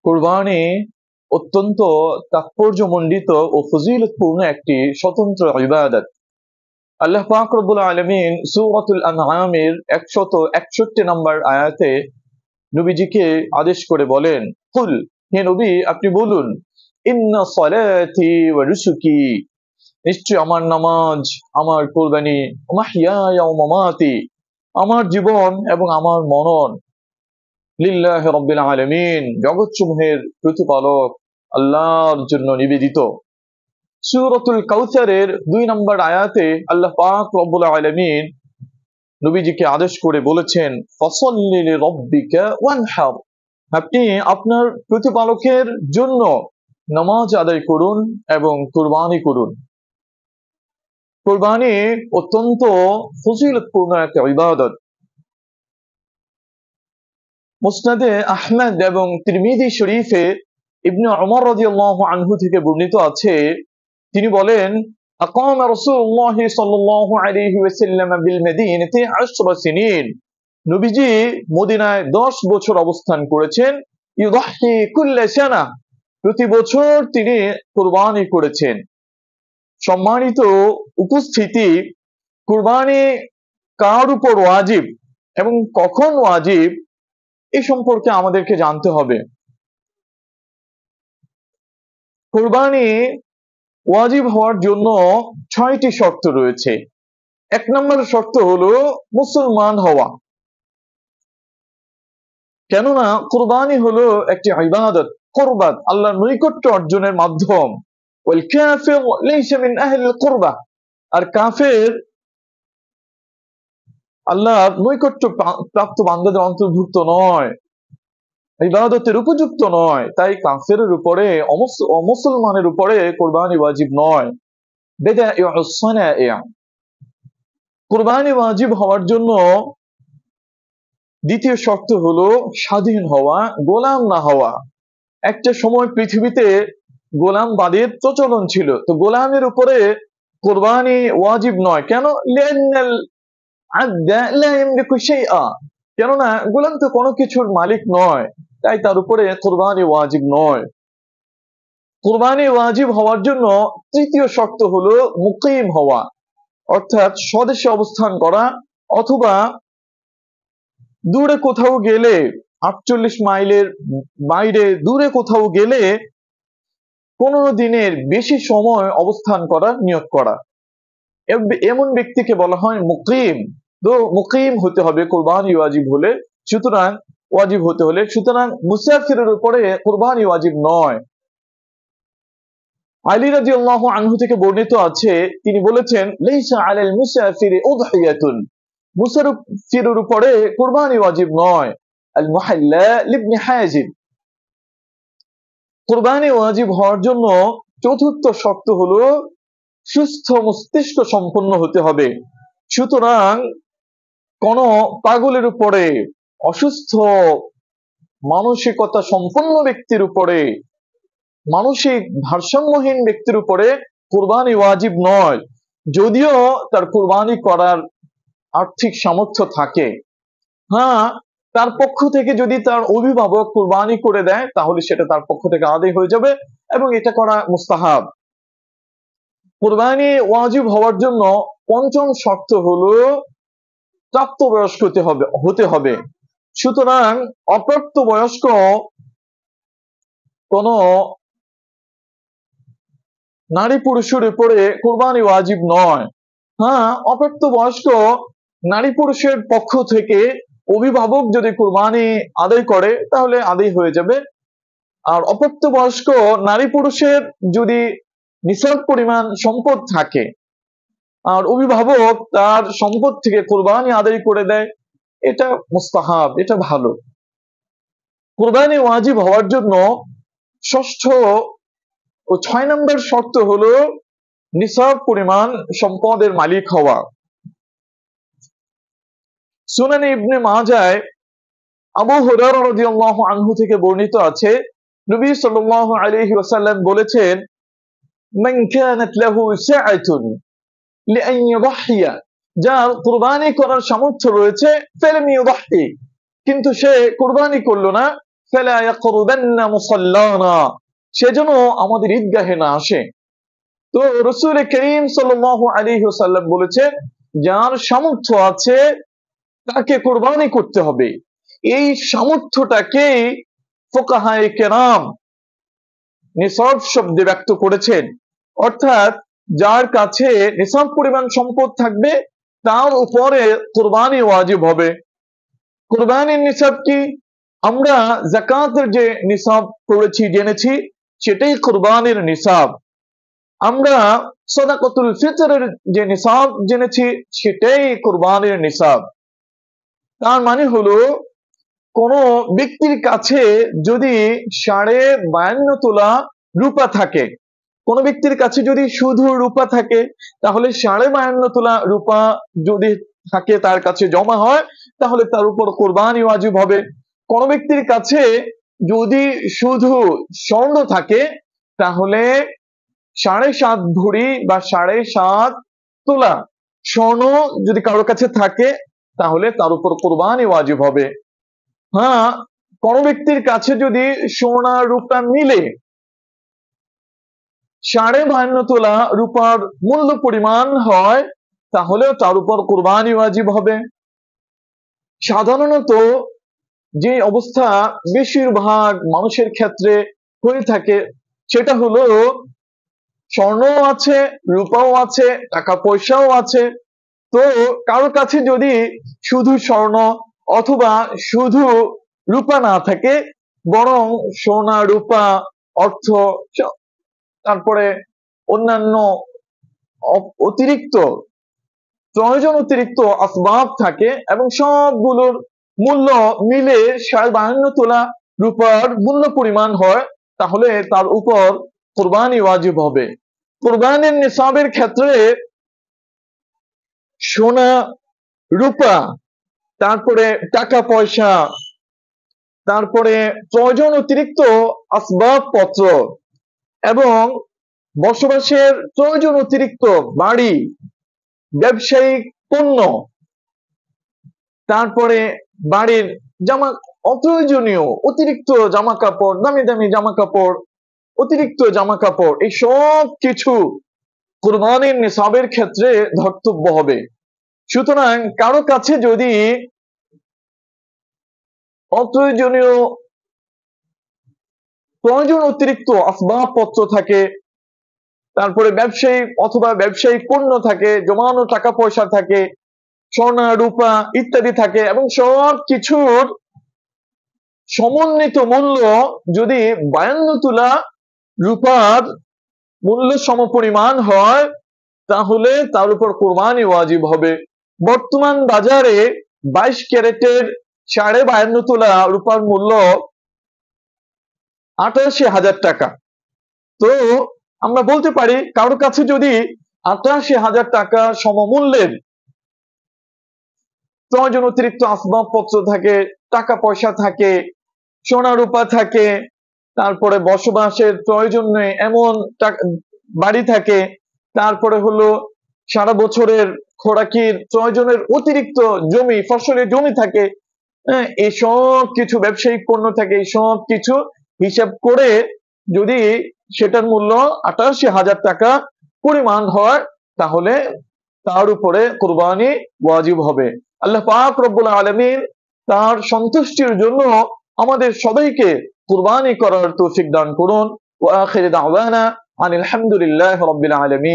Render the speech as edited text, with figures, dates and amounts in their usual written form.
কুরবানি অত্যন্ত তাৎপর্যমণ্ডিত ও ফজিলতপূর্ণ একটি স্বতন্ত্র ইবাদত। আল্লাহ পাক রব্বুল আলামিন সূরাতুল আনআমের 161 নম্বর আয়াতে নবীজিকে আদেশ করে বলেন, কুল, হে নবী আপনি বলুন, ইন্না সলাতি ওয়া নুসুকি, নিশ্চয় আমার নামাজ, আমার কুরবানি, মাহইয়ায়া ওয়া মামাতি, আমার জীবন এবং আমার মরণ, লিল্লাহি রাব্বিল আলামিন, জগৎসমূহের প্রতিপালক আল্লাহর জন্য নিবেদিত। সূরাতুল কাউসারের 2 নম্বর আয়াতে আল্লাহ পাক রব্বুল আলামিন নবীজিকে আদেশ করে বলেছেন, ফাসাল্লি লিরাব্বিকা ওয়ানহার, আপনি আপনার প্রতিপালকের জন্য নামাজ আদায় করুন এবং কুরবানি করুন। কুরবানি অত্যন্ত ফজিলতপূর্ণ একটা ইবাদত। মুসনাদে আহমদ এবং তিরমিজি শরীফে ইবনে উমর রাদিয়াল্লাহু আনহু থেকে বর্ণিত আছে, তিনি বলেন, আকাম রাসূলুল্লাহ সাল্লাল্লাহু আলাইহি ওয়াসাল্লাম বিল মদিনাতি 10 সিনিন, নবীজি মদিনায় 10 বছর অবস্থান করেছেন। ইউদাহি কুল্লা সানা, প্রতি বছর তিনি কুরবানি করেছেন। সম্মানিত উপস্থিতি, কুরবানি কার উপর ওয়াজিব এবং কখন ওয়াজিব এ সম্পর্কে আমাদেরকে জানতে হবে। কুরবানি ওয়াজিব হওয়ার জন্য 6টি শর্ত রয়েছে। 1 নম্বর শর্ত হলো মুসলমান হওয়া, কেননা কুরবানি হলো একটি ইবাদত, কুরবাত, আল্লাহর নৈকট্য অর্জনের মাধ্যম। ওয়াল কাফির লাইসা মিন আহলিল কুরবা, আর কাফের আল্লাহর নৈকট্য প্রাপ্ত বান্দাদের অন্তর্ভুক্ত নয়, ইবাদতের উপযুক্ত নয়। তাই কাফেরের উপরে, অমুসলমানের উপরে কুরবানি ওয়াজিব নয়। বিদাইউস সানাই, কুরবানি ওয়াজিব হওয়ার জন্য দ্বিতীয় শর্ত হলো স্বাধীন হওয়া, গোলাম না হওয়া। একটা সময় পৃথিবীতে গোলামবাদীর প্রচলন ছিল, তো গোলামের উপরে কুরবানি ওয়াজিব নয়। কেন? লিআন্নাল আবদা লা ইয়ামলিকু শাইআ, কেননা গোলাম তো কোনো কিছুর মালিক নয়, তাই তার উপরে কুরবানি ওয়াজিব নয়। কুরবানি ওয়াজিব হওয়ার জন্য তৃতীয় শর্ত হলো মুকিম হওয়া, অর্থাৎ স্বদেশে অবস্থান করা, অথবা দূরে কোথাও গেলে, 48 মাইলের বাইরে দূরে কোথাও গেলে 15 দিনের বেশি সময় অবস্থান করার নিয়ত করা, এমন ব্যক্তিকে বলা হয় মুকিম। তো মুকিম হতে হবে কুরবানি ওয়াজিব হলে, সুতরাং ওয়াজিব হতে হলে, সুতরাং মুসাফিরের উপরে কুরবানি ওয়াজিব নয়। আলী রাদিয়াল্লাহু আনহু থেকে বর্ণিত আছে, তিনি বলেছেন, লাইসা আলাল মুসাফিরি উদহিয়াতুন, মুসাফিরের উপরে কুরবানি ওয়াজিব নয়। আল মুহাল্লা লিবনে হাজিব, কুরবানি ওয়াজিব হওয়ার জন্য চতুর্থ শর্ত হলো সুস্থ মস্তিষ্ক সম্পন্ন হতে হবে। সুতরাং কোন পাগলের উপরে, অসুস্থ মানসিকতা সম্পন্ন ব্যক্তির উপরে, মানসিক ভারসাম্যহীন ব্যক্তির উপরে কুরবানি ওয়াজিব নয়, যদিও তার কুরবানি করার আর্থিক সামর্থ্য থাকে। হ্যাঁ, তার পক্ষ থেকে যদি তার অভিভাবক কুরবানি করে দেয়, তাহলে সেটা তার পক্ষ থেকে আদায় হয়ে যাবে এবং এটা করা মুস্তাহাব। কুরবানি ওয়াজিব হওয়ার জন্য পঞ্চম শর্ত হলো প্রাপ্তবয়স্ক হতে হবে। সুতরাং অপ্রাপ্ত বয়স্ক কোন নারী পুরুষের উপরে কুরবানি ওয়াজিব নয়। হ্যাঁ, অপ্রাপ্ত বয়স্ক নারী পুরুষের পক্ষ থেকে অভিভাবক যদি কুরবানি আদায় করে তাহলে আদায় হয়ে যাবে। আর অপ্রাপ্ত বয়স্ক নারী পুরুষের যদি নিসাব পরিমাণ সম্পদ থাকে আর অভিভাবক তার সম্পদ থেকে কুরবানি আদায় করে দেয়, এটা মুস্তাহাব, এটা ভালো। কুরবানি ওয়াজিব হওয়ার জন্য ষষ্ঠ ও 6 নম্বর শর্ত হলো নিসাব পরিমাণ সম্পদের মালিক হওয়া। সুনানে ইবনে মাজায় আবু হুরায়রা রাদিয়াল্লাহু আনহু থেকে বর্ণিত আছে, নবী সাল্লাল্লাহু আলাইহি ওয়াসাল্লাম বলেছেন, মান কানাত লাহু সাআতুন লিআন ইউদহিয়া, যার কুরবানি করার সামর্থ্য রয়েছে, ফালাম ইউদহি, কিন্তু সে কুরবানি করলো না, ফালা ইয়াকরুবান্না মুসাল্লানা, সেজন্য আমাদের ঈদগাহে না আসে। তো রাসূল করিম সাল্লাল্লাহু আলাইহি ওয়াসাল্লাম বলেছেন, যার সামর্থ্য আছে তাকে কুরবানি করতে হবে। এই সামর্থ্যটাকে ফুকাহায়ে কেরাম নিসাব শব্দে ব্যক্ত করেছেন, অর্থাৎ যার কাছে নিসাব পরিমাণ সম্পদ থাকবে তার উপরে কুরবানি ওয়াজিব হবে। কুরবানির নিসাব কি? আমরা যাকাতের যে নিসাব পড়েছি জেনেছি সেটাই কুরবানির নিসাব। আমরা সাদাকাতুল ফিতরের যে নিসাব জেনেছি সেটাই কুরবানির নিসাব। তার মানে হলো কোন ব্যক্তির কাছে যদি 52.5 তোলা রূপা থাকে, কোন ব্যক্তির কাছে যদি শুধু রূপা থাকে, তাহলে 52.5 তোলা রূপা যদি থাকে তার কাছে জমা হয়, তাহলে তার উপর কুরবানি ওয়াজিব হবে। কোন ব্যক্তির কাছে যদি শুধু স্বর্ণ থাকে, তাহলে 7.5 ভরি বা 7.5 তোলা স্বর্ণ যদি কারোর কাছে থাকে, তাহলে তার উপর কুরবানি ওয়াজিব হবে। হ্যাঁ, কোন ব্যক্তির কাছে যদি সোনা রূপা মিলে 52.5 তোলা রূপার মূল্য পরিমাণ হয়, তাহলে তার উপর কুরবানি ওয়াজিব হবে। সাধারণত যে অবস্থা বেশিরভাগ মানুষের ক্ষেত্রে হয়ে থাকে সেটা হলো স্বর্ণও আছে, রূপাও আছে, টাকা পয়সাও আছে। তো কারোর কাছে যদি শুধু স্বর্ণ অথবা শুধু রূপা না থাকে, বরং সোনা রূপা অর্থ তারপরে অন্যান্য অতিরিক্ত প্রয়োজন অতিরিক্ত আসবাব থাকে এবং সবগুলোর মূল্য মিলে 52 তোলা রূপার মূল্য পরিমাণ হয়, তাহলে তার উপর কুরবানি ওয়াজিব হবে। কুরবানির নিসাবের ক্ষেত্রে সোনা রূপা, তারপরে টাকা পয়সা, তারপরে প্রয়োজন অতিরিক্ত আসবাবপত্র এবং বসবাসের প্রয়োজন অতিরিক্ত বাড়ি, ব্যবসায়িক পণ্য, তারপরে বাড়ির অপ্রয়োজনীয় অতিরিক্ত জামা কাপড়, দামি দামি জামা কাপড়, অতিরিক্ত জামা কাপড়, এই সব কিছু কুরবানির নিসাবের ক্ষেত্রে ধর্তব্য হবে। সুতরাং কারো কাছে যদি অপ্রয়োজনীয় প্রয়োজন অতিরিক্ত আসবাবপত্র থাকে, তারপরে ব্যবসায়িক অথবা ব্যবসায়িক পণ্য থাকে, জমানো টাকা পয়সা থাকে, সোনা রূপা ইত্যাদি থাকে এবং সব কিছুর সমন্বিত মূল্য যদি 52 তোলা রূপার মূল্য সমপরিমাণ হয়, তাহলে তার উপর কুরবানি ওয়াজিব হবে। বর্তমান বাজারে 22 ক্যারেটের 52.5 তোলা রূপার মূল্য 88,000 টাকা। তো আমরা বলতে পারি কারোর কাছে যদি 88,000 টাকা সমমূল্যের প্রয়োজন অতিরিক্ত আসবাবপত্র থাকে, টাকা পয়সা থাকে, সোনা রূপা থাকে, তারপরে বসবাসের প্রয়োজন নেই এমন বাড়ি থাকে, তারপরে হলো সারা বছরের খোরাকির প্রয়োজনের অতিরিক্ত জমি, ফসলের জমি থাকে, এসব কিছু ব্যবসায়িক পণ্য থাকে, এই সব কিছু হিসাব করে যদি সেটার মূল্য 88,000 টাকা পরিমাণ হয়, তাহলে তার উপরে কুরবানি ওয়াজিব হবে। আল্লাহ পাক রব্বুল আলামিন তার সন্তুষ্টির জন্য আমাদের সবাইকে কুরবানি করার তৌফিক দান করুন। ওয়া আখিরু দাওয়ানা আনিল হামদুলিল্লাহি রাব্বিল আলামিন।